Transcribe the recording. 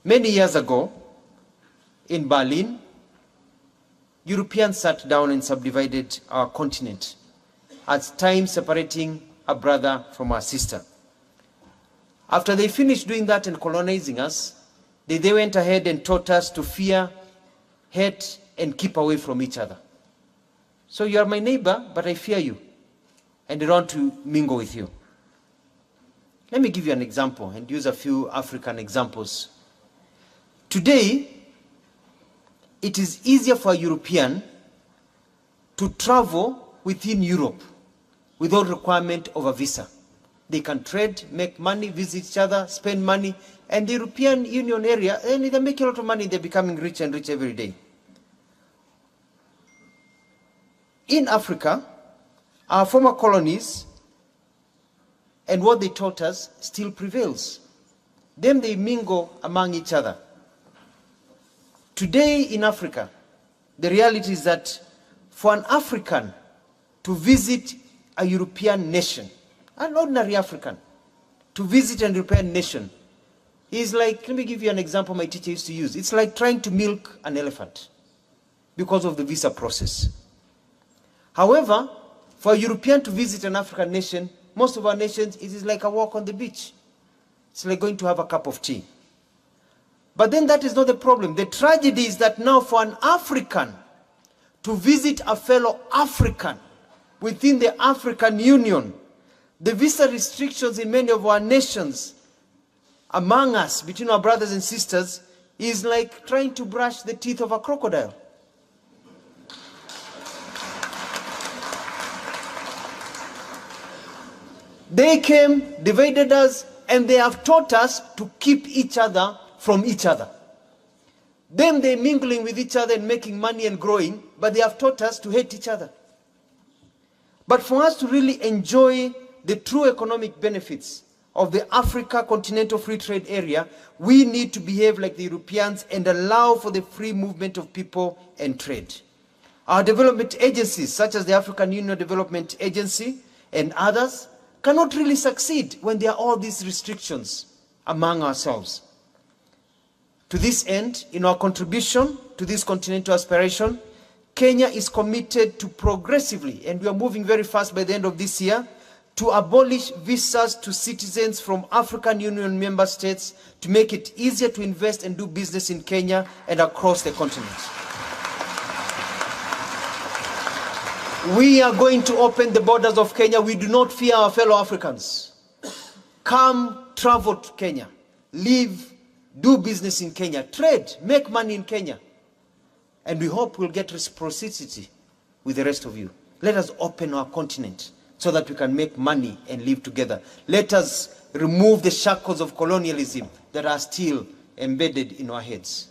Many years ago, in Berlin, Europeans sat down and subdivided our continent, at times separating a brother from a sister. After they finished doing that and colonizing us, they went ahead and taught us to fear, hate, and keep away from each other. So you are my neighbor, but I fear you, and I don't want to mingle with you. Let me give you an example and use a few African examples. Today, it is easier for a European to travel within Europe without requirement of a visa. They can trade, make money, visit each other, spend money, and the European Union area, they're making a lot of money, they're becoming rich and rich every day. In Africa, our former colonies and what they taught us still prevails. Then they mingle among each other. Today in Africa, the reality is that for an African to visit a European nation, an ordinary African, to visit a European nation, is like, let me give you an example my teacher used to use. It's like trying to milk an elephant because of the visa process. However, for a European to visit an African nation, most of our nations, it is like a walk on the beach. It's like going to have a cup of tea. But then that is not the problem. The tragedy is that now for an African to visit a fellow African within the African Union, the visa restrictions in many of our nations, among us, between our brothers and sisters, is like trying to brush the teeth of a crocodile. They came, divided us, and they have taught us to keep each other from each other. Then they're mingling with each other and making money and growing, but they have taught us to hate each other. But for us to really enjoy the true economic benefits of the Africa Continental Free Trade Area, we need to behave like the Europeans and allow for the free movement of people and trade. Our development agencies, such as the African Union Development Agency and others, cannot really succeed when there are all these restrictions among ourselves. To this end, in our contribution to this continental aspiration, Kenya is committed to progressively, and we are moving very fast by the end of this year, to abolish visas to citizens from African Union member states to make it easier to invest and do business in Kenya and across the continent. We are going to open the borders of Kenya. We do not fear our fellow Africans. Come, travel to Kenya. Live, do business in Kenya. Trade, make money in Kenya. And we hope we'll get reciprocity with the rest of you. Let us open our continent so that we can make money and live together. Let us remove the shackles of colonialism that are still embedded in our heads.